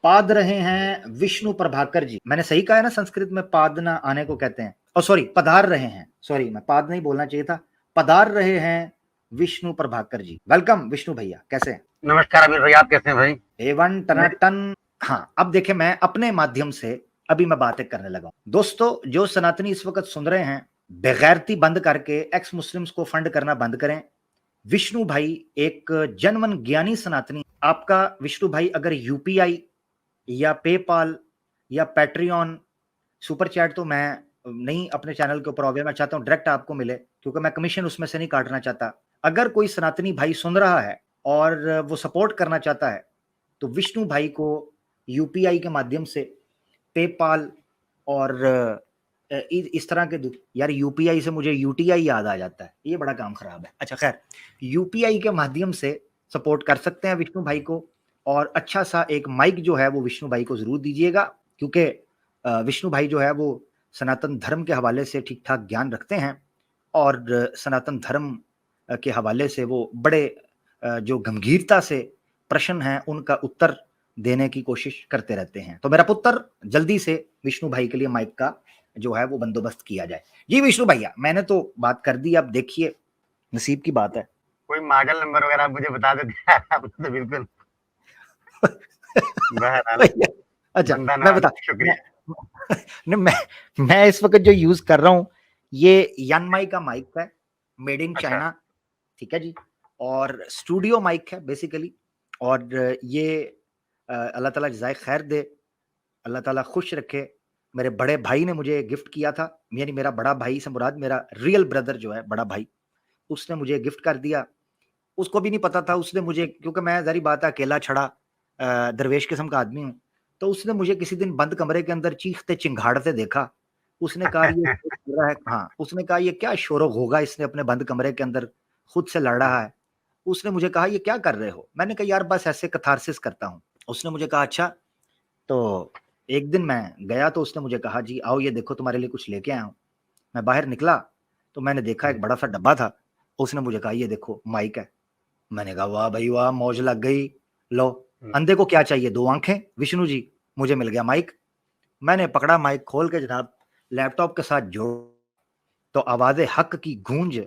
पाद रहे हैं विष्णु प्रभाकर जी। मैंने सही कहा है ना, संस्कृत में पादना आने को कहते हैं। और सॉरी, पधार रहे हैं, सॉरी मैं पाद नहीं बोलना चाहिए था, पधार रहे हैं विष्णु प्रभाकर जी। वेलकम विष्णु भैया, कैसे हैं? नमस्कार अमित भैया, आप कैसे हैं भाई? एवन टनाटन। हाँ, अब देखे मैं अपने माध्यम से अभी मैं बातें करने लगा हूं। दोस्तों, जो सनातनी इस वक्त सुन रहे हैं, बेगैरती बंद करके एक्स मुस्लिम्स को फंड करना बंद करें। विष्णु भाई एक जनमन ज्ञानी सनातनी। आपका विष्णु भाई अगर यूपीआई या पेपाल या पैट्रियन सुपर चैट तो मैं नहीं अपने चैनल के ऊपर आ गया, मैं चाहता हूं डायरेक्ट आपको मिले, क्योंकि मैं कमीशन उसमें से नहीं काटना चाहता। अगर कोई सनातनी भाई सुन रहा है और वो सपोर्ट करना चाहता है तो विष्णु भाई को यूपीआई के माध्यम से, पेपाल और इस तरह के, यार यूपीआई से मुझे यूटीआई याद आ जाता है, ये बड़ा काम खराब है। अच्छा खैर, यूपीआई के माध्यम से सपोर्ट कर सकते हैं विष्णु भाई को, और अच्छा सा एक माइक जो है वो विष्णु भाई को जरूर दीजिएगा, क्योंकि विष्णु भाई जो है वो सनातन धर्म के हवाले से ठीक ठाक ज्ञान रखते हैं, और सनातन धर्म के हवाले से वो बड़े जो गंभीरता से प्रश्न हैं उनका उत्तर देने की कोशिश करते रहते हैं। तो मेरा पुत्र, जल्दी से विष्णु भाई के लिए माइक का जो है वो बंदोबस्त किया जाए। जी विष्णु भैया, मैंने तो बात कर दी, अब देखिए नसीब की बात है। कोई मॉडल नंबर वगैरह आप मुझे बता देते तो बिल्कुल अच्छा मैं बता, शुक्रिया। मैं इस वक्त जो यूज कर रहा हूँ ये यानमाई का माइक है, मेड इन चाइना, ठीक है जी, और स्टूडियो माइक है बेसिकली। और ये अल्लाह ताला जज़ाए खैर दे, अल्लाह ताला खुश रखे। मेरे बड़े भाई ने मुझे गिफ्ट किया था, यानी मेरा बड़ा भाई से मुराद मेरा रियल ब्रदर जो है, बड़ा भाई, उसने मुझे गिफ्ट कर दिया। उसको भी नहीं पता था, उसने मुझे, क्योंकि मैं जारी बात है अकेला छड़ा दरवेश किस्म का आदमी हूँ, तो उसने मुझे किसी दिन बंद कमरे के अंदर चीखते चिंगाड़ते देखा। उसने कहा ये है, हाँ, उसने कहा ये क्या शोर होगा, इसने अपने बंद कमरे के अंदर खुद से लड़ रहा है। उसने मुझे कहा ये क्या कर रहे हो? मैंने कहा यार बस ऐसे कथारसिस करता हूँ। उसने मुझे कहा अच्छा। तो एक दिन मैं गया तो उसने मुझे कहा जी आओ ये देखो तुम्हारे लिए कुछ लेके आया हूँ। मैं बाहर निकला तो मैंने देखा एक बड़ा सा डब्बा था। उसने मुझे कहा ये देखो माइक है। मैंने कहा वाह भाई वाह, मौज लग गई। लो, अंधे को क्या चाहिए, दो आंखें विष्णु जी, मुझे मिल गया माइक। मैंने पकड़ा माइक, खोल के जनाब लैपटॉप के साथ जोड़, तो आवाज़े हक की गूंज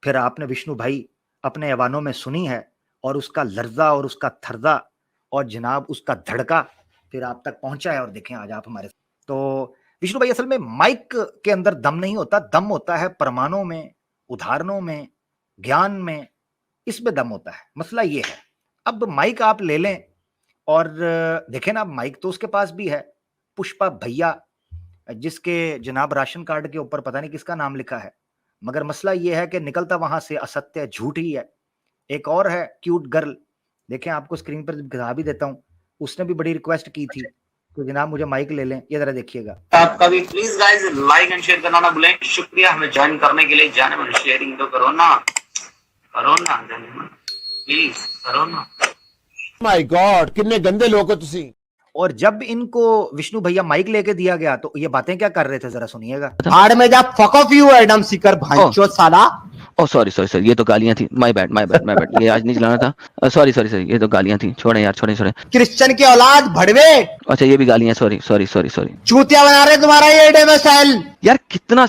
फिर आपने विष्णु भाई अपने अवानों में सुनी है, और उसका लर्जा और उसका थर्जा और जनाब उसका धड़का फिर आप तक पहुंचा है। और देखें आज आप हमारे, तो विष्णु भाई असल में माइक के अंदर दम नहीं होता, दम होता है प्रमाणों में, उदाहरणों में, ज्ञान में, इसमें दम होता है। मसला ये है, अब माइक आप ले लें और देखें ना, माइक तो उसके पास भी है, पुष्पा भैया, जिसके जनाब राशन कार्ड के ऊपर पता नहीं किसका नाम लिखा है, मगर मसला ये है कि निकलता वहां से असत्य झूठ ही है। एक और है क्यूट गर्ल, देखें आपको स्क्रीन पर दिखा भी देता हूँ, उसने भी बड़ी रिक्वेस्ट की थी तो जनाब मुझे माइक ले लें, ये जरा देखिएगा। आपका भी please guys like and share करना ना भूलें। शुक्रिया हमें ज्वाइन करने के लिए। जाने में शेयरिंग तो करो ना प्लीज करो ना। माय गॉड, कितने गंदे लोग हो तुसी। और जब इनको विष्णु भैया माइक लेके दिया गया तो ये बातें क्या कर रहे थे, जरा सुनिएगा। हाड़ में जा, फक ऑफ यू एडम सीकर भाईचो साला। ओह सॉरी ये तो गालियां थी, माय बैड ये आज नहीं चलाना था। सॉरी ये तो गालियां थी, छोड़े यार छोड़े। क्रिश्चियन की औलाद भड़वे। अच्छा ये भी गालियां, सॉरी चूतिया बना रहे तुम्हारा ये एडम स्टाइल। यार कितना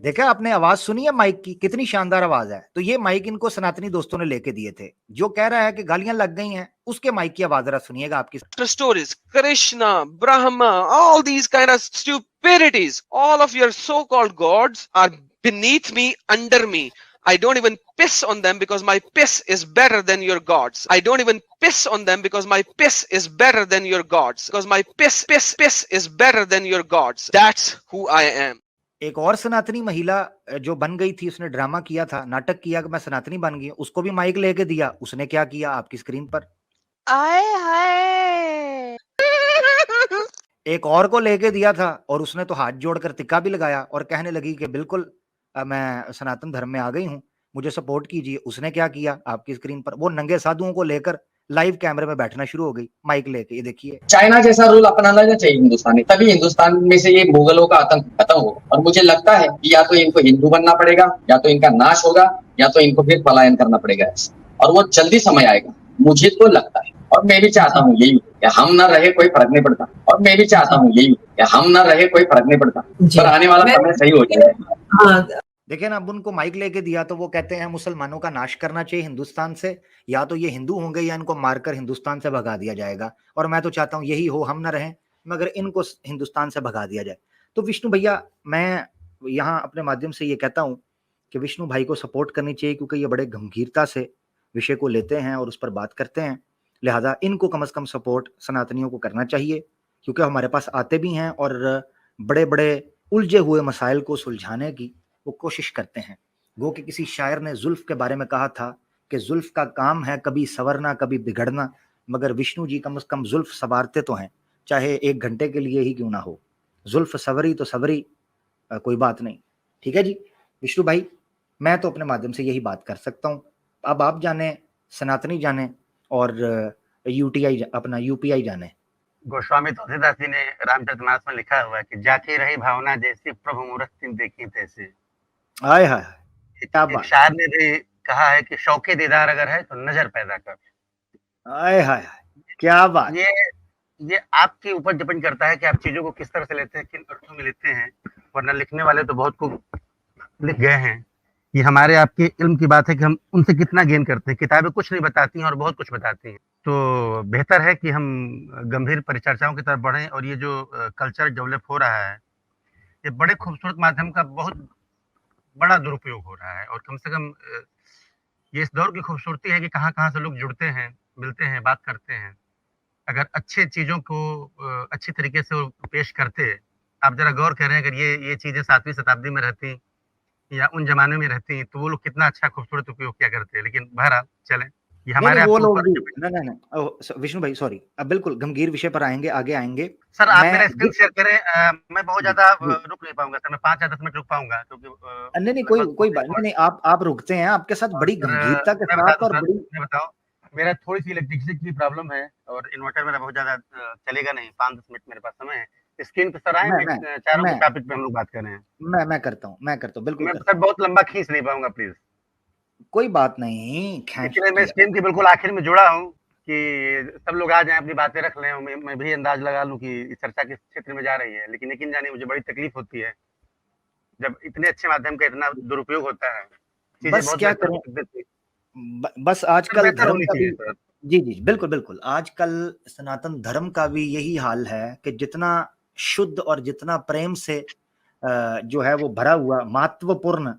देखा आपने आवाज सुनी है माइक की, कितनी शानदार आवाज है। तो ये माइक इनको सनातनी दोस्तों ने लेके दिए थे। जो कह रहा है कि गालियां लग गई हैं, उसके माइक की आवाज जरा सुनिएगा आपकी। Stories, Krishna, Brahma, all these kind of stupidities, all of your so-called gods are beneath me, under me. I don't even piss on them because my piss is better than your gods. I don't even piss on them because my piss is better than your gods. Because my piss is better than your gods. That's who I am. एक और सनातनी महिला जो बन गई थी, उसने drama किया था, नाटक किया कि मैं सनातनी बन गई, उसको भी माइक लेके दिया। उसने क्या किया आपकी स्क्रीन पर, आए हाय। एक और को लेके दिया था और उसने तो हाथ जोड़कर टिक्का भी लगाया और कहने लगी कि बिल्कुल मैं सनातन धर्म में आ गई हूँ, मुझे सपोर्ट कीजिए। उसने क्या किया आपकी स्क्रीन पर, वो नंगे साधुओं को लेकर लाइव कैमरे में बैठना शुरू हो गई माइक लेके। ये देखिए, चाइना जैसा रूल अपनाना चाहिए हिंदुस्तान में, तभी हिंदुस्तान में से ये मुगलों का आतंक खत्म होगा। और मुझे लगता है कि या तो इनको हिंदू बनना पड़ेगा, या तो इनका नाश होगा, या तो इनको फिर पलायन करना पड़ेगा। और वो जल्दी समय आएगा, मुझे तो लगता है। और मैं भी चाहता हूँ यही कि हम ना रहे कोई फर्क नहीं पड़ता, और मैं भी चाहता हूँ यही कि हम ना रहे कोई फर्क नहीं पड़ता, पर आने वाला समय सही हो जाएगा। हाँ, देखिए ना, अब उनको माइक लेके दिया तो वो कहते हैं मुसलमानों का नाश करना चाहिए हिंदुस्तान से, या तो ये हिंदू होंगे या इनको मारकर हिंदुस्तान से भगा दिया जाएगा। और मैं तो चाहता हूँ यही हो, हम ना रहें मगर इनको हिंदुस्तान से भगा दिया जाए। तो विष्णु भैया, मैं यहाँ अपने माध्यम से ये कहता हूँ कि विष्णु भाई को सपोर्ट करनी चाहिए, क्योंकि ये बड़े गंभीरता से विषय को लेते हैं और उस पर बात करते हैं। लिहाजा इनको कम से कम सपोर्ट सनातनियों को करना चाहिए, क्योंकि हमारे पास आते भी हैं और बड़े बड़े उलझे हुए मसाइल को सुलझाने की वो कोशिश करते हैं। गो कि किसी शायर ने जुल्फ के बारे में कहा था कि जुल्फ का काम है कभी संवरना कभी बिगड़ना, मगर विष्णु जी कम से कम जुल्फ संवारते तो हैं, चाहे 1 घंटे के लिए ही क्यों ना हो। जुल्फ सवरी तो सवरी, कोई बात नहीं। ठीक है जी विष्णु भाई, मैं तो अपने माध्यम से यही बात कर सकता हूँ। अब आप जाने, सनातनी जाने और यूटीआई अपना यूपीआई जाने। गोस्वामी तुलसीदास जी ने रामचरितमानस में लिखा हुआ है कि जाकी रही भावना जैसी प्रभु मूरत तिन देखी तैसी। आय हाय, क्या एक बात। शायर ने भी कहा है कि शौके दीदार अगर है तो नजर पैदा कर। आय हाय, क्या बात। ये आपके ऊपर डिपेंड करता है कि आप चीजों को किस तरह से लेते हैं, किन अर्थों में लेते हैं। वरना लिखने वाले तो बहुत कुछ लिख गए हैं। ये हमारे आपके इल्म की बात है कि हम उनसे कितना गेन करते हैं। किताबें कुछ नहीं बताती हैं और बहुत कुछ बताती हैं। तो बेहतर है कि हम गंभीर परिचर्चाओं की तरफ बढ़ें। और ये जो कल्चर डेवलप हो रहा है, ये बड़े खूबसूरत माध्यम का बहुत बड़ा दुरुपयोग हो रहा है। और कम से कम ये इस दौर की खूबसूरती है कि कहाँ-कहाँ से लोग जुड़ते हैं, मिलते हैं, बात करते हैं। अगर अच्छे चीज़ों को अच्छी तरीके से वो पेश करते, आप ज़रा गौर करें, अगर ये चीज़ें 7वीं शताब्दी में रहती या उन ज़माने में रहती, तो वो लोग कितना अच्छा खूबसूरत उपयोग किया करते। लेकिन बहरहाल चलें, ये नहीं, हमारे नहीं, वो आपके लोग ऊपर भी डिपेंड। नहीं, विष्णु भाई सॉरी, अब बिल्कुल गंभीर विषय पर आएंगे, आगे आएंगे। सर आप मैं मेरा स्क्रीन शेयर करें। मैं बहुत ज़्यादा जी। रुक नहीं पाऊँगा सर, मैं 5 या 10 मिनट रुक पाऊँगा क्योंकि नहीं, नहीं, लगभग कोई बात नहीं, आप रुकते हैं, आपके साथ और बड़ी सर गंभीरता के मैं बता साथ दूँ और सर, बड़ी। मैं बताऊँ, मेरा थोड़ी-सी इलेक्ट्रिसिटी की प्रॉब्लम है और इन्वर्टर मेरा बहुत ज़्यादा चलेगा नहीं, 5-10 मिनट मेरे पास समय है। स्क्रीन पे सर आएँ, मैं मैं मैं चाह रहा हूँ मैं कि टॉपिक पे हम लोग बात कर रहे हैं। मैं करता हूँ, बिल्कुल मैं करता सर बहुत लंबा खींच नहीं पाऊँगा प्लीज़। हूँ। कोई बात नहीं, खींच इसलिए मैं लिया। स्क्रीन के बिल्कुल आखिर में जुड़ा हूँ कि सब लोग आ जाएँ, अपनी बातें रख लें और मैं भी अंदाज़ लगा लूँ कि इस चर्चा किस क्षेत्र में जा रही है। लेकिन यकीन जानिए मुझे बड़ी तकलीफ़ होती है, जब इतने अच्छे माध्यम का इतना दुरुपयोग होता है। चीज़ें बस बहुत क्या बेहतर करें, हो सकती थी। बस सर आजकल बेहतर धर्म होनी का भी। चाहिए सर। जी, जी, बिल्कुल, बिल्कुल। आजकल सनातन धर्म का भी यही हाल है कि जितना शुद्ध और जितना प्रेम से जो है वो भरा हुआ महत्वपूर्ण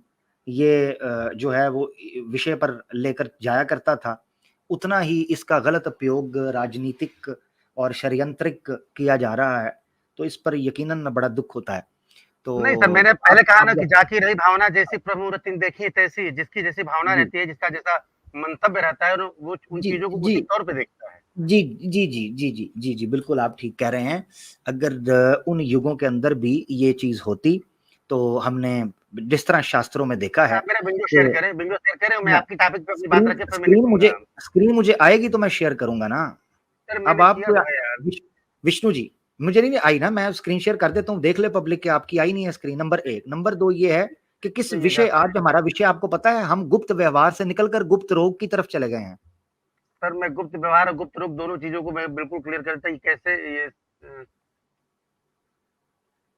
ये जो है वो विषय पर लेकर जाया करता था, उतना ही इसका गलत उपयोग राजनीतिक और षड्यंत्रिक किया जा रहा है। तो इस पर यकीनन बड़ा दुःख होता है। नहीं सर, तो मैंने पहले कहा ना आप कि जाकी रही भावना जैसी प्रभु मूरत तिन देखी तैसी। जिसकी जैसी भावना जी, रहती है, जिसका जैसा मंतव्य रहता है, और वो उन जी, चीज़ों को जी। उसी तौर पे देखता है। जी, जी, जी, जी, जी, जी, जी, बिल्कुल आप ठीक कह रहे हैं। अगर उन युगों के अंदर भी ये चीज़ होती, तो हमने जिस तरह शास्त्रों में देखा सर है आप मेरा कि विंडो शेयर करें और मैं ना आपकी टॉपिक पे अपनी बात स्क्रीन रख के फिर मैं स्क्रीन मुझे निकलूँगा। स्क्रीन मुझे आएगी तो मैं शेयर करूँगा ना। सर अब मैंने किया आप तो है यार। विष्णु जी, मुझे नहीं आई ना, मैं स्क्रीन शेयर कर देता हूँ, देख ले पब्लिक कि आपकी आई नहीं है स्क्रीन, नंबर 1। नंबर 2 ये है कि किस ये विषय, जाते आज हमारा विषय आपको पता है, हम गुप्त व्यवहार से निकलकर गुप्त रोग की तरफ चले गए हैं। सर मैं गुप्त व्यवहार और गुप्त रूप दोनों चीज़ों को मैं बिल्कुल क्लियर करता कि कैसे ये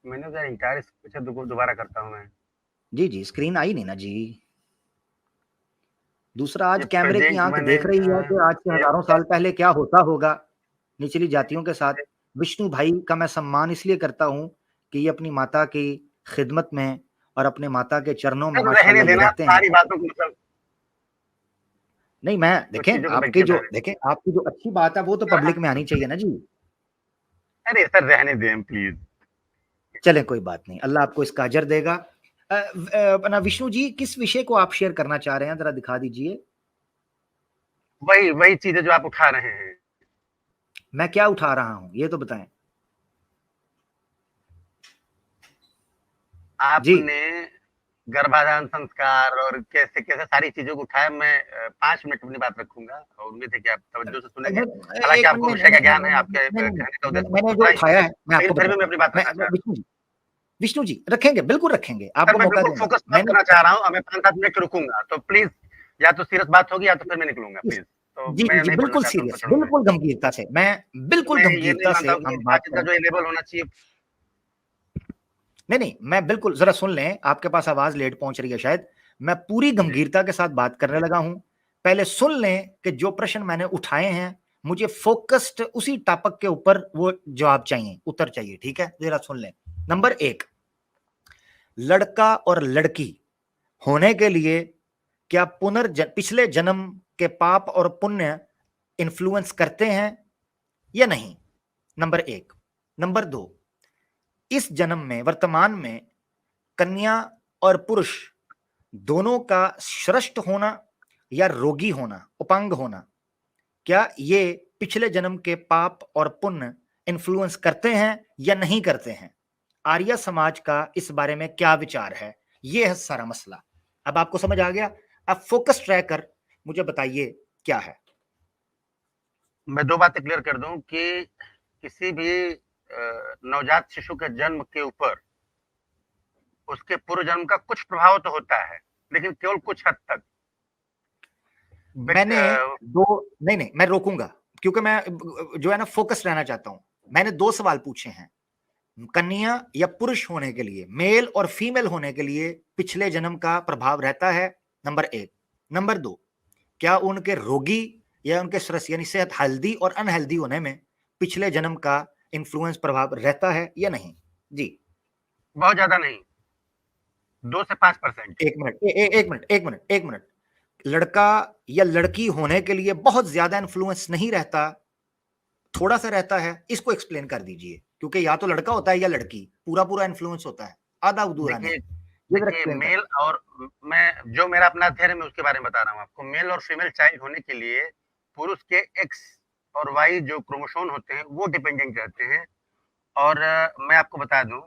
मैंने कहा इंटायर अच्छा दोबारा करता हूँ मैं। जी, जी, स्क्रीन आई नहीं ना जी। दूसरा, आज ये कैमरे की प्रोजेक्ट आँख मैंने देख रही है कि आज से ये हज़ारों साल पहले क्या होता होगा निचली जातियों के साथ। विष्णु भाई का मैं सम्मान इसलिए करता हूँ कि ये अपनी माता की खिदमत में और अपने माता के चरणों में सर रहने माशाअल्लाह ये देना रहते हैं। सारी बातों को, मतलब नहीं, मैं कुछ देखें चीज़ों को देखें आपकी जो अच्छी बात है वो तो पब्लिक में आनी चाहिए ना जी। अरे सर रहने दें प्लीज़। चलें, कोई बात नहीं, अल्लाह आपको इसका अजर देगा। अपना विष्णु जी, किस विषय को आप शेयर करना चाह रहे हैं, ज़रा दिखा दीजिए। वही चीज़ें जो आप उठा रहे हैं। मैं क्या उठा रहा हूँ, ये तो बताएँ? जी। आपने गर्भाधान संस्कार और कैसे-कैसे सारी चीज़ों को उठाया। मैं 5 मिनट अपनी बात रखूँगा और उम्मीद है कि आप तवज्जो से सुनेंगे। हालाँकि एक आपको मिनट, विषय का ज्ञान है, आपके कहने का उद्देश्य मैंने जो दूसरा ही है। उठाया है मैं आपको लेकिन फिर भी मैं बताता अपनी हूँ। बात रखना चाह रहा हूँ। विष्णु जी रखेंगे, बिल्कुल रखेंगे, सर आपको मैं मौका बिल्कुल दूँगा। फ़ोकस बात करना चाह रहा हूँ और मैं 5-7 मिनट रुकूँगा। तो प्लीज़ या तो सीरियस बात होगी या तो फिर मैं निकलूँगा प्लीज़। तो जी मैं जी जी, नहीं बिल्कुल बोलना चाहता हूँ सीरियस, उनसे थोड़ा बिल्कुल गंभीरता से, मैं बिल्कुल मैं ये नहीं गंभीरता से मानता हूँ कि हम बात बातचीत का करें। जो लेवल होना चाहिए नहीं नहीं, मैं बिल्कुल, जरा सुन लें, आपके पास आवाज लेट पहुंच रही है शायद। मैं पूरी गंभीरता के साथ बात करने लगा हूं। पहले सुन लें कि जो प्रश्न मैंने उठाए हैं, मुझे फोकस्ड उसी टॉपिक के ऊपर वो जवाब चाहिए, उत्तर चाहिए, ठीक है? जरा सुन लें। नंबर 1, लड़का और लड़की होने के लिए क्या पिछले जन्म के पाप और पुण्य इन्फ्लुएंस करते हैं या नहीं? नंबर 1। नंबर 2, इस जन्म में, वर्तमान में, कन्या और पुरुष दोनों का श्रेष्ठ होना या रोगी होना, उपांग होना, क्या ये पिछले जन्म के पाप और पुण्य इन्फ्लुएंस करते हैं या नहीं करते हैं? आर्य समाज का इस बारे में क्या विचार है? ये है सारा मसला। अब आपको समझ आ गया? अब फोकस ट्रैक कर मुझे बताइए क्या है। मैं 2 बातें क्लियर कर दूं कि किसी भी नवजात शिशु के जन्म के ऊपर उसके पूर्व जन्म का कुछ प्रभाव तो होता है, लेकिन केवल कुछ हद तक। मैंने नहीं नहीं, मैं रोकूंगा क्योंकि मैं जो है ना फोकस रहना चाहता हूं। मैंने 2 सवाल पूछे हैं। कन्या या पुरुष होने के लिए, मेल और फीमेल होने के लिए पिछले जन्म का प्रभाव रहता है, नंबर 1। नंबर 2, क्या उनके रोगी या उनके यानी सेहत हेल्दी और अनहेल्दी होने में पिछले जन्म का इन्फ्लुएंस प्रभाव रहता है या नहीं? जी। बहुत ज्यादा नहीं, 2 से 5%। एक मिनट। लड़का या लड़की होने के लिए बहुत ज्यादा इन्फ्लुएंस नहीं रहता, थोड़ा सा रहता है, इसको एक्सप्लेन कर दीजिए, क्योंकि या तो लड़का होता है या लड़की, पूरा इन्फ्लुएंस होता है, आधा अधूरा नहीं। देखिए मेल और मैं जो मेरा अपना अध्ययन है मैं उसके बारे में बता रहा हूँ आपको। मेल और फीमेल चाइल्ड होने के लिए पुरुष के एक्स और वाई जो क्रोमोसोम होते हैं वो डिपेंडेंट रहते हैं। और मैं आपको बता दूं,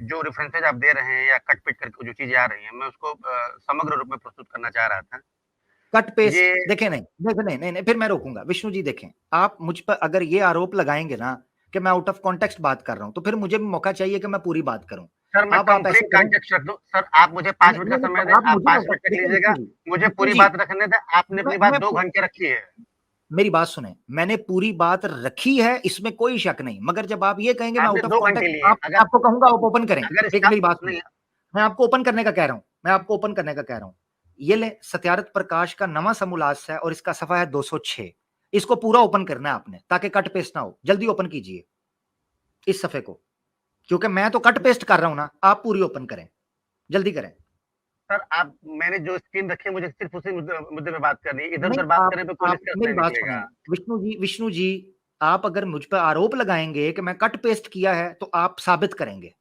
जो रेफरेंसेज आप दे रहे हैं या कट पिट करके जो चीजें आ रही हैं, मैं उसको समग्र रूप में प्रस्तुत करना चाह रहा था। कट पेस्ट देखें, नहीं, फिर मैं रोकूंगा। विष्णु जी देखें, आप मुझ पर अगर ये आरोप लगाएंगे ना कि मैं आउट ऑफ कॉन्टेक्स्ट बात कर रहा हूं, तो फिर मुझे भी मौका चाहिए कि मैं पूरी बात करूं। सर मैं कंप्लीट कॉन्टेक्स्ट रख दूं। सर आप मुझे 5 मिनट का समय दें, आप 5 मिनट तक लीजिएगा, मुझे पूरी बात रखने दें। आपने अपनी बात 2 घंटे रखी है। मेरी बात सुने, मैंने पूरी बात रखी है, इसमें कोई शक नहीं, मगर जब आप ये कहेंगे मैं आउट ऑफ कॉन्टेक्स्ट, आपको कहूंगा आप ओपन करें। एक मेरी बात सुनिए, मैं आपको ओपन करने का कह रहा हूं, ये ले सत्यार्थ प्रकाश का नवा समोल्लास है और इसका सफा है 206। इसको पूरा ओपन करना है आपने, ताकि कट पेस्ट ना हो। जल्दी ओपन कीजिए इस सफे को, क्योंकि मैं तो कट पेस्ट कर रहा हूं ना, आप पूरी ओपन करें, जल्दी करें। सर आप, मैंने जो स्क्रीन रखी है मुझे सिर्फ उसी मुद्दे पे बात करनी है, इधर उधर बात करने पे कोई मेरी बात सुनिए विष्णु जी, आप अगर मुझ पर आरोप लगाएंगे कि मैं कट पेस्ट किया है, तो आप साबित करेंगे।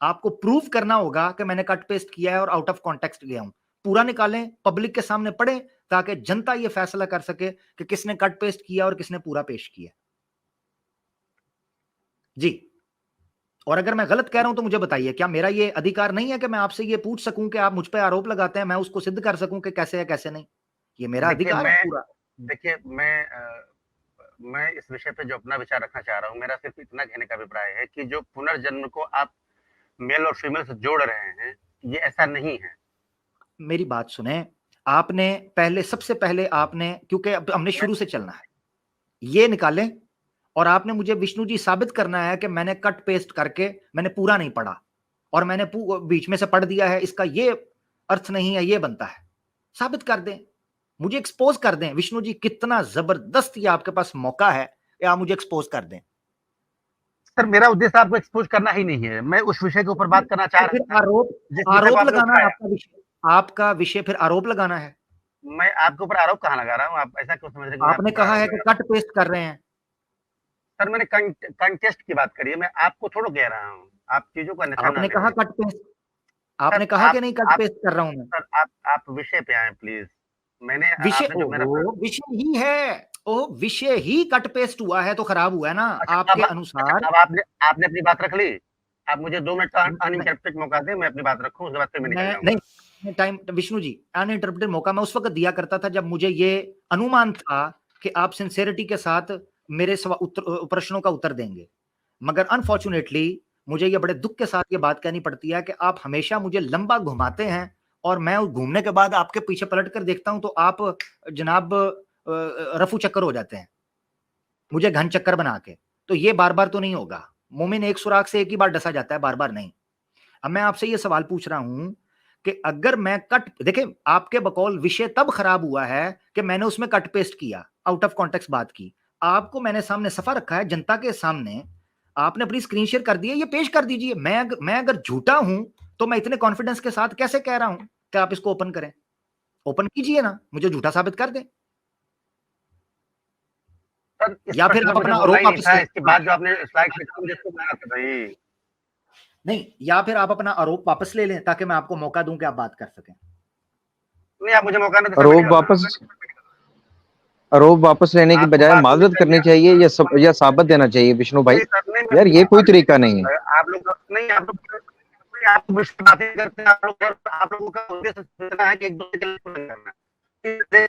आपको प्रूव करना होगा कि मैंने कट पेस्ट किया है और आउट ऑफ कॉन्टेक्स्ट गया हूं। पूरा निकालें, पब्लिक के सामने पढ़ें, ताकि जनता ये फैसला कर सके कि किसने कट पेस्ट किया और किसने पूरा पेश किया। जी, और अगर मैं गलत कह रहा हूं तो मुझे बताइए, क्या मेरा ये अधिकार नहीं है कि मैं आपसे ये पूछ सकूं कि आप मुझ पर आरोप लगाते हैं, मैं उसको सिद्ध कर सकूं कि कैसे है कैसे नहीं? ये मेरा अधिकार है पूरा। देखिए मैं इस विषय पे जो अपना विचार रखना चाह रहा हूं, मेरा सिर्फ इतना कहने का अभिप्राय है कि जो पुनर्जन्म को आप मेल और फीमेल से जोड़ रहे हैं, ये ऐसा नहीं है। मेरी बात सुने, आपने सबसे पहले आपने, क्योंकि अब हमने शुरू से चलना है, ये निकालें, और आपने मुझे विष्णु जी साबित करना है कि मैंने कट पेस्ट करके मैंने पूरा नहीं पढ़ा और मैंने बीच में से पढ़ दिया है, इसका ये अर्थ नहीं है, ये बनता है। साबित कर दें, मुझे एक्सपोज कर दें। विष्णु जी, कितना जबरदस्त ये आपके पास मौका है कि आप मुझे एक्सपोज कर दें। सर मेरा उद्देश्य आपको एक्सपोज करना ही नहीं है, मैं उस विषय के ऊपर बात करना चाह रहा था। आरोप लगाना आपका विषय फिर आरोप लगाना है। मैं आपके ऊपर आरोप कहाँ लगा रहा हूँ? आप ऐसा क्यों समझ रहे हैं? आपने कहा है कि कट पेस्ट कर रहे हैं। सर मैंने कंटेस्ट की बात करी है, मैं आपको थोड़ा कह रहा हूँ। आप चीजों का आपने कहा कट पेस्ट, आपने कहा कि नहीं कट पेस्ट कर रहा हूं मैं। सर आप विषय पे आए प्लीज। मैंने विषय ही है, विषय ही कट पेस्ट हुआ है तो खराब हुआ है ना। आपके अनुसार अब आपने अपनी बात रख ली। आप मुझे 2 मिनट का अनइंटरप्टेड मौका दें, मैं अपनी बात रखूं, उसके बाद फिर मैं निकल जाऊंगा। नहीं टाइम, विष्णु जी, अनइंटरप्टेड मौका मैं उस वक्त दिया करता था जब मुझे ये अनुमान था कि आप सिंसेरिटी के साथ मेरे प्रश्नों का उत्तर देंगे, मगर अनफॉर्चुनेटली मुझे ये बड़े दुख के साथ ये बात कहनी पड़ती है कि आप हमेशा मुझे लंबा घुमाते हैं, और मैं घूमने के बाद आपके पीछे पलट कर देखता हूं तो आप जनाब रफू चक्कर हो जाते हैं, मुझे घन चक्कर बना के। तो ये बार बार तो नहीं होगा। मोमिन एक सुराख से एक ही बार डसा जाता है, बार बार नहीं। अब मैं आपसे ये सवाल पूछ रहा हूं कि अगर मैं कट, देखें आपके बकौल विषय तब खराब हुआ है कि मैंने उसमें कट पेस्ट किया, आउट ऑफ कॉन्टेक्स्ट बात की। आपको मैंने सामने सफा रखा है जनता के सामने, आपने अपनी स्क्रीन शेयर कर दी है, ये पेश कर दीजिए। मैं अगर झूठा हूं तो मैं इतने कॉन्फिडेंस के साथ कैसे कह रहा हूं कि आप इसको ओपन करें? ओपन कीजिए ना, मुझे झूठा साबित कर दें। सर, इस या फिर प्रश्न आप में मुझे अपना बोलना आरोप ही नहीं वापस था। ले, इसके बाद जो आपने स्लाइड लिखा मुझे इसको बनाना था भाई। नहीं, या फिर आप अपना आरोप वापस ले लें ताकि मैं आपको मौका दूं कि आप बात कर सकें। नहीं, आप मुझे मौका नहीं दे सकते। आरोप वापस लेने की आपको बजाय बात माजरत करनी चाहिए या साबित देना चाहिए विष्णु भाई। नहीं सर, नहीं, यार ये कोई तरीका नहीं है। आप लोग नहीं, आप लोग बातें करते हैं। आप लोगों का उद्देश्य इतना है कि एक दूसरे के लिए करना।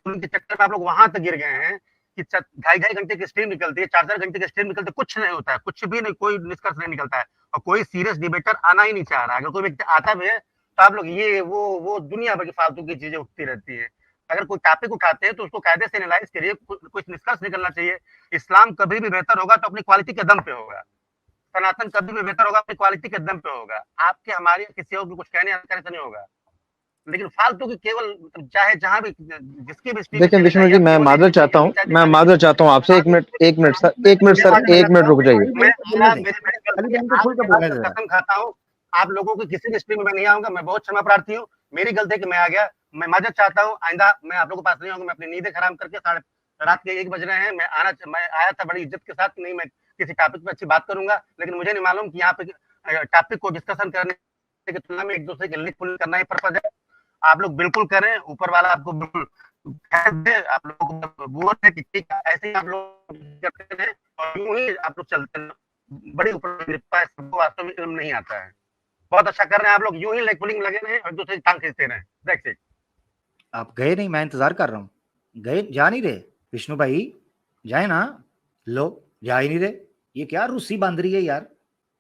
उनके चक्कर में आप लोग वहां तक गिर गए हैं कि 2.5 घंटे की स्ट्रीम निकलती है, 4 घंटे की स्ट्रीम निकलती है, कुछ नहीं होता है, कुछ भी नहीं, कोई निष्कर्ष नहीं निकलता है, और कोई सीरियस डिबेटर आना ही नहीं चाह रहा है। अगर कोई व्यक्ति आता भी है तो आप लोग ये वो दुनिया भर की फालतू की चीजें उठती रहती है। अगर कोई टॉपिक उठाते हैं तो उसको कायदे से एनालाइज करिए, कुछ निष्कर्ष निकलना चाहिए। इस्लाम कभी भी बेहतर होगा तो अपनी क्वालिटी के दम पे होगा। सनातन कभी भी बेहतर होगा अपनी क्वालिटी के दम पे होगा। आपके हमारे किसी और को कुछ कहने से नहीं होगा। लेकिन फालतू की केवल चाहे जहां भी जिसकी भी देखिए विष्णु जी, मैं माजरत चाहता हूँ आपसे। एक मिनट सर, रुक जाइए। कसम खाता हूँ, आप लोगों की किसी भी स्ट्रीम में नहीं आऊंगा। मैं बहुत क्षमा प्रार्थी हूँ, मेरी गलती है कि मैं आ गया। मैं माजरत चाहता हूँ, आइंदा मैं आप लोगों के पास नहीं आऊंगा। मैं अपनी नींदें खराब करके रात के 1 बज रहे हैं, मैं आया था बड़ी इज्जत के साथ, नहीं मैं किसी टॉपिक पे अच्छी बात करूंगा, लेकिन मुझे नहीं मालूम कि यहाँ पे टॉपिक को डिस्कशन करने की तुलना में एक दूसरे के लिंक पुल करना ही पर्पज है। आप लोग बिल्कुल करें, ऊपर वाला आपको बिल्कुल आप लोगों को वो है कि ठीक है, ऐसे ही आप लोग करते हैं और यूं ही आप लोग चलते हैं। बड़ी ऊपर कृपा है, सबको वास्तव में इल्म नहीं आता है। बहुत अच्छा कर रहे हैं आप लोग, यूं ही लेग पुलिंग लगे रहे और दूसरे टांग खींचते रहे। That's it. आप गए नहीं, मैं इंतजार कर रहा हूँ। गए, जा नहीं रहे विष्णु भाई, जाए ना। लो, जा ही नहीं रहे। ये क्या रूसी बांध रही है यार,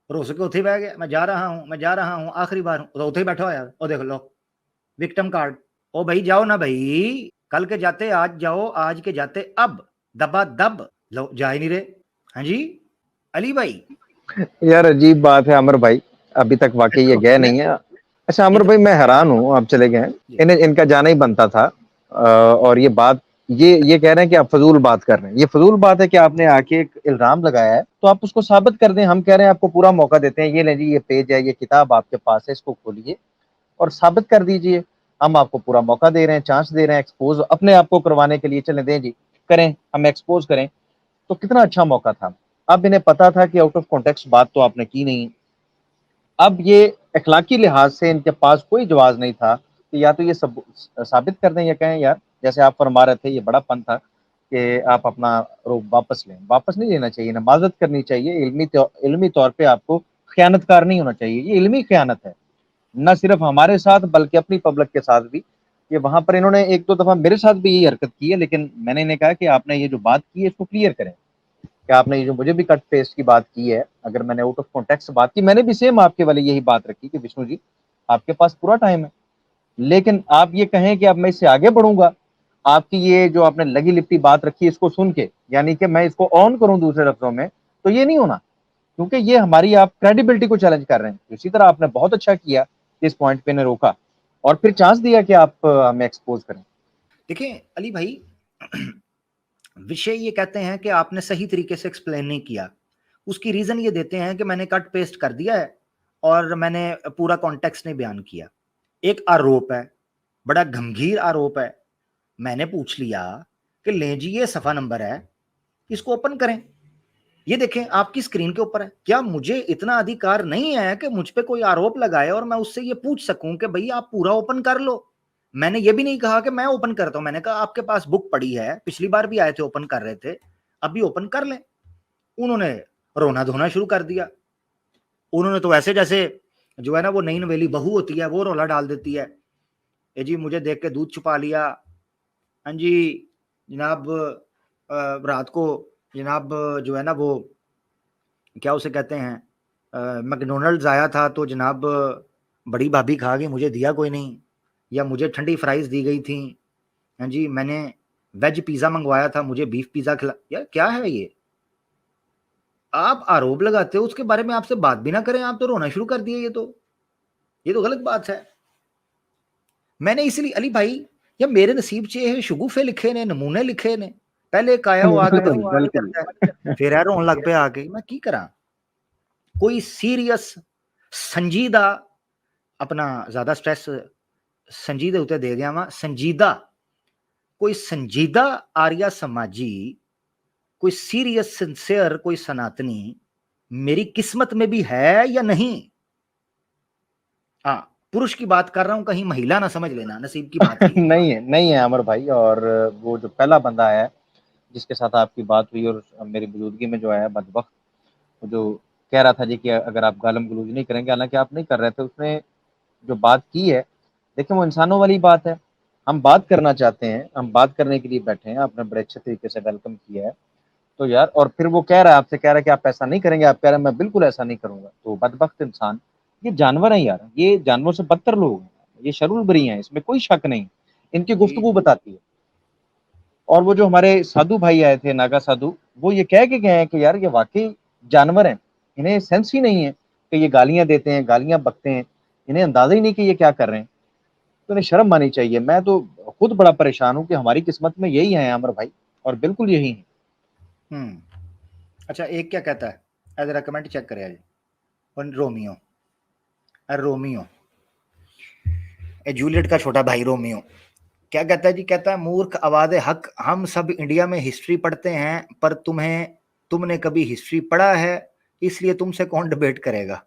रोस के उठे बह गए, मैं जा रहा हूँ आखिरी बार हूँ, तो उठे बैठो यार। ओ देख लो विक्टिम कार्ड। ओ भाई जाओ ना भाई, कल के जाते आज जाओ, आज के जाते अब, दबा दब। लो, जा ही नहीं रहे। हाँ जी अली भाई। यार अजीब बात है अमर भाई, अभी तक वाकई ये गए नहीं है। अच्छा अमर भाई, मैं हैरान हूँ, आप चले गए। इनका जाना ही बनता था। और ये बात ये कह रहे हैं कि आप फजूल बात कर रहे हैं। ये फजूल बात है कि आपने आके एक इल्जाम लगाया है, तो आप उसको साबित कर दें। हम कह रहे हैं आपको पूरा मौका देते हैं, ये ले जी, ये पेज है, ये किताब आपके पास है, इसको खोलिए और साबित कर दीजिए। हम आपको पूरा मौका दे रहे हैं, चांस दे रहे हैं, एक्सपोज अपने आप को करवाने के लिए। चले दें जी, करें, हम एक्सपोज करें। तो कितना अच्छा मौका था। अब इन्हें पता था कि आउट ऑफ कॉन्टेक्स्ट बात तो आपने की नहीं। अब ये अखलाकी लिहाज से इनके पास कोई जवाब नहीं था कि या तो ये सब साबित कर दें या कहें यार, जैसे आप फरमा रहे थे, ये बड़ा पन था कि आप अपना रोक वापस लें। वापस नहीं लेना चाहिए, नमाजत करनी चाहिए। इल्मी तौर पे आपको खयानतकार नहीं होना चाहिए। ये इल्मी खयानत है, न सिर्फ हमारे साथ बल्कि अपनी पब्लिक के साथ भी। कि वहां पर इन्होंने 1-2 दफा मेरे साथ भी यही हरकत की है, लेकिन मैंने इन्हें कहा कि आपने ये जो बात की है इसको क्लियर करें। कि आपने ये जो मुझे भी कट पेस्ट की बात की है, अगर मैंने आउट ऑफ कॉन्टेक्स्ट बात की, मैंने भी सेम आपके वाली यही बात रखी कि विष्णु जी आपके पास पूरा टाइम है, लेकिन आप ये कहें कि अब मैं इससे आगे बढ़ूंगा, आपकी ये जो आपने लगी लिपटी बात रखी इसको सुन के, यानी कि मैं इसको ऑन करूं दूसरे लफ्जों में, तो ये नहीं होना। क्योंकि ये हमारी आप क्रेडिबिलिटी को चैलेंज कर रहे हैं। इसी तरह आपने बहुत अच्छा किया, इस पॉइंट पे ने रोका और फिर चांस दिया कि आप हमें एक्सपोज करें। देखिए अली भाई, विषय ये कहते हैं कि आपने सही तरीके से एक्सप्लेन नहीं किया। उसकी रीजन ये देते हैं कि मैंने कट पेस्ट कर दिया है और मैंने पूरा कॉन्टेक्स्ट नहीं बयान किया। एक आरोप है, बड़ा गंभीर आरोप है। मैंने पूछ लिया कि ले जी ये सफा नंबर है, इसको ओपन करें। ये देखें आपकी स्क्रीन के ऊपर है। क्या मुझे इतना अधिकार नहीं है कि मुझ पे कोई आरोप लगाए और मैं उससे ये पूछ सकूं कि भाई आप पूरा ओपन कर लो? मैंने ये भी नहीं कहा कि मैं ओपन करता हूं, मैंने कहा आपके पास बुक पड़ी है, पिछली बार भी आए थे ओपन कर रहे थे, अभी ओपन कर लें। उन्होंने रोना धोना शुरू कर दिया। उन्होंने तो ऐसे जैसे जो है ना वो नई नवेली बहू होती है वो रोला डाल देती है। ए जी मुझे देख के दूध छुपा लिया। हाँ जी जनाब, रात को जनाब जो है ना वो क्या उसे कहते हैं, मैकडोनल्ड्स आया था तो जनाब बड़ी भाभी खा गई, मुझे दिया कोई नहीं, या मुझे ठंडी फ्राइज दी गई थी। हाँ जी मैंने वेज पिज्जा मंगवाया था, मुझे बीफ पिज्जा खिला। यार क्या है ये, आप आरोप लगाते हो, उसके बारे में आपसे बात भी ना करें, आप तो रोना शुरू कर दिए। ये तो गलत बात है। मैंने इसलिए अली भाई, या मेरे नसीब च शगुफे लिखे ने, नमूने लिखे ने, पहले काया वो आके करता है, फिर है रोन लग पे आके। मैं की करा, कोई सीरियस संजीदा, अपना ज्यादा स्ट्रेस संजीदे उते दे गया वा, संजीदा, कोई संजीदा आर्या समाजी, कोई सीरियस सिंसियर, कोई सनातनी मेरी किस्मत में भी है या नहीं। हाँ, पुरुष की बात कर रहा हूं, कहीं महिला ना समझ लेना, नसीब की बात नहीं है अमर भाई। और वो जो पहला बंदा है जिसके साथ आपकी बात हुई और मेरी मौजूदगी में जो है बदबख्त, वो जो कह रहा था जी कि अगर आप गालम गलूज नहीं करेंगे, हालांकि आप नहीं कर रहे थे, उसने जो बात की है, देखिए वो इंसानों वाली बात है। हम बात करना चाहते हैं, हम बात करने के लिए बैठे हैं, आपने बड़े अच्छे तरीके से वेलकम किया है। तो यार, और फिर वो कह रहा है, आपसे कह रहा है कि आप ऐसा नहीं करेंगे, आप कह रहे हैं मैं बिल्कुल ऐसा नहीं करूंगा। तो बदबख्त इंसान, ये जानवर हैं यार, ये जानवरों से बदतर लोग हैं, ये शरूर बरी हैं, इसमें कोई शक नहीं। इनकी गुफ्तगू बताती है। और वो जो हमारे साधु भाई आए थे, नागा साधु, वो ये कह के गए हैं कि यार ये वाकई जानवर हैं, इन्हें सेंस ही नहीं है कि ये गालियां देते हैं, गालियां बकते हैं, इन्हें अंदाजा ही नहीं कि ये क्या कर रहे हैं। तो इन्हें शर्म आनी चाहिए। मैं तो खुद बड़ा परेशान हूँ कि हमारी किस्मत में यही है अमर भाई, और बिल्कुल यही है। अच्छा, एक क्या कहता है, जरा कमेंट चेक करे आज। रोमियो, रोमियो, जूलियट का छोटा भाई रोमियो क्या कहता है जी, कहता है मूर्ख आवाज़े हक, हम सब इंडिया में हिस्ट्री पढ़ते हैं, पर तुमने कभी हिस्ट्री पढ़ा है, इसलिए तुमसे कौन डिबेट करेगा।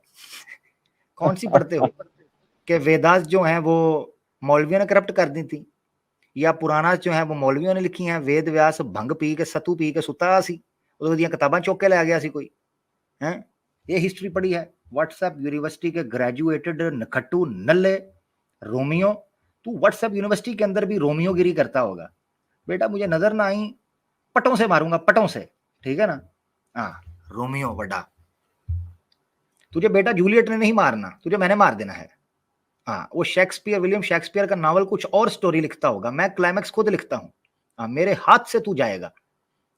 कौन सी पढ़ते हो कि वेदास जो हैं वो मौलवियों ने करप्ट कर दी थी, या पुराना जो है वो मौलवियों ने लिखी हैं, वेद व्यास भंग पी के सतू पी के सुता सी, ਉਹਦੀਆਂ किताबां चौक के लै गया सी कोई हैं। ये हिस्ट्री पढ़ी है। व्हाट्सएप यूनिवर्सिटी के ग्रेजुएटेड नखट्टू नल्ले रोमियो, तू व्हाट्सएप यूनिवर्सिटी के अंदर भी रोमियो गिरी करता होगा। बेटा मुझे नजर ना आई, पटों से मारूंगा, पटों से, ठीक है ना। हाँ, रोमियो बड़ा, तुझे बेटा जूलियट ने नहीं मारना, तुझे मैंने मार देना है। हाँ, वो शेक्सपियर, विलियम शेक्सपियर का नावल कुछ और स्टोरी लिखता होगा, मैं क्लाइमैक्स खुद लिखता हूँ। हाँ, मेरे हाथ से तू जाएगा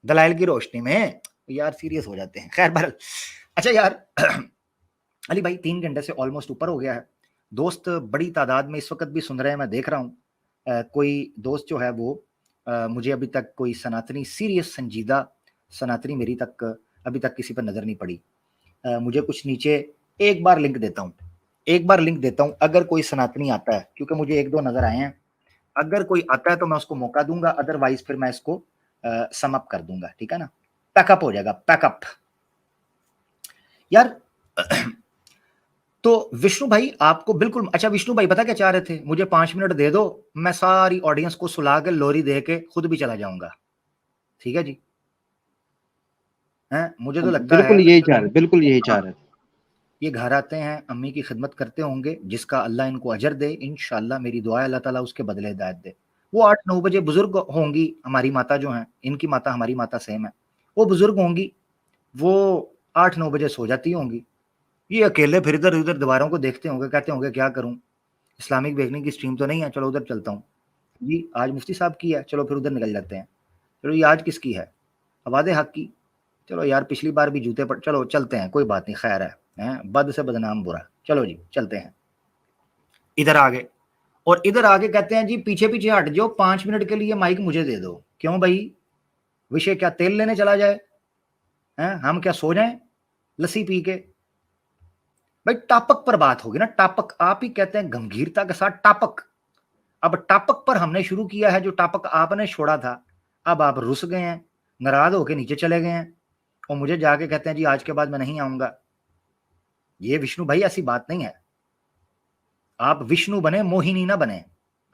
दलाइल की रोशनी में। यार सीरियस हो जाते हैं, खैर बहरहाल। अच्छा यार अली भाई 3 घंटे से ऑलमोस्ट ऊपर हो गया है। दोस्त बड़ी तादाद में इस वक्त भी सुन रहे हैं, मैं देख रहा हूँ। कोई दोस्त जो है वो मुझे अभी तक कोई सनातनी, सीरियस संजीदा सनातनी मेरी तक अभी तक किसी पर नजर नहीं पड़ी। मुझे कुछ नीचे एक बार लिंक देता हूँ, अगर कोई सनातनी आता है, क्योंकि मुझे 1-2 नजर आए हैं, अगर कोई आता है तो मैं उसको मौका दूंगा, अदरवाइज फिर मैं इसको सम अप कर दूंगा, ठीक है ना। पैकअप हो जाएगा, पैकअप यार। तो विष्णु भाई आपको बिल्कुल, अच्छा विष्णु भाई पता क्या चाह रहे थे, मुझे 5 मिनट दे दो, मैं सारी ऑडियंस को सुला के लोरी दे के खुद भी चला जाऊंगा, ठीक है जी। हैं, मुझे तो लगता है बिल्कुल यही चाह रहे। ये घर आते हैं, अम्मी की खिदमत करते होंगे, जिसका अल्लाह इनको अजर दे, इंशाल्लाह मेरी दुआ है अल्लाह ताला उसके बदले हिदायत दे। वो 8-9 बजे बुजुर्ग होंगी, हमारी माता जो हैं, इनकी माता हमारी माता सेम है, वो बुजुर्ग होंगी, वो 8-9 बजे सो जाती होंगी। ये अकेले फिर इधर उधर दीवारों को देखते होंगे, कहते होंगे क्या करूं, इस्लामिक बेकनी की स्ट्रीम तो नहीं है, चलो उधर चलता हूँ जी, आज मुफ्ती साहब की है, चलो फिर उधर निकल जाते हैं। चलो ये आज किसकी है, आवाज़े हक की, चलो यार पिछली बार भी जूते पर, चलो चलते हैं, कोई बात नहीं, खैर है, बद से बदनाम बुरा, चलो जी चलते हैं। इधर आगे, और इधर आगे कहते हैं जी पीछे पीछे हट जाओ, 5 मिनट के लिए माइक मुझे दे दो। क्यों भाई, विषय क्या तेल लेने चला जाए, हैं, हम क्या सो जाएं लस्सी पी के। भाई टापक पर बात होगी ना, टापक, आप ही कहते हैं गंभीरता के साथ टापक। अब टापक पर हमने शुरू किया है, जो टापक आपने छोड़ा था, अब आप रुस गए हैं, नाराज होके नीचे चले गए हैं, और मुझे जाके कहते हैं जी आज के बाद मैं नहीं आऊंगा। ये विष्णु भाई ऐसी बात नहीं है, आप विष्णु बने, मोहिनी ना बने।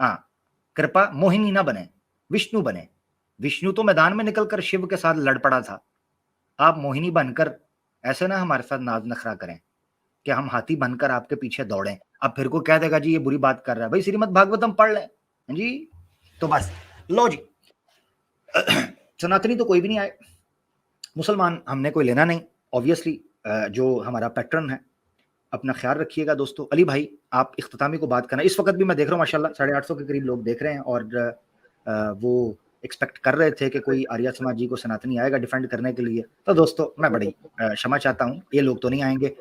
हाँ, कृपा मोहिनी ना बने, विष्णु बने। विष्णु तो मैदान में निकलकर शिव के साथ लड़ पड़ा था, आप मोहिनी बनकर ऐसे ना हमारे साथ नाज नखरा करें कि हम हाथी बनकर आपके पीछे दौड़ें। अब फिर को कह देगा जी ये बुरी बात कर रहा है, भाई श्रीमद् भागवतम पढ़ लें जी। तो बस लो जी, सनातनी तो कोई भी नहीं आए, मुसलमान हमने कोई लेना नहीं, ऑब्वियसली जो हमारा पैटर्न है। अपना ख्याल रखिएगा दोस्तों। अली भाई आप इख्तितामी को बात करना, इस वक्त भी मैं देख रहा हूँ माशाल्लाह 850 के करीब लोग देख रहे हैं, और वो एक्सपेक्ट कर रहे थे कि कोई आर्य समाजी को सनातनी आएगा डिफेंड करने के लिए, तो दोस्तों मैं बड़ी क्षमा चाहता हूँ, ये लोग तो नहीं आएंगे।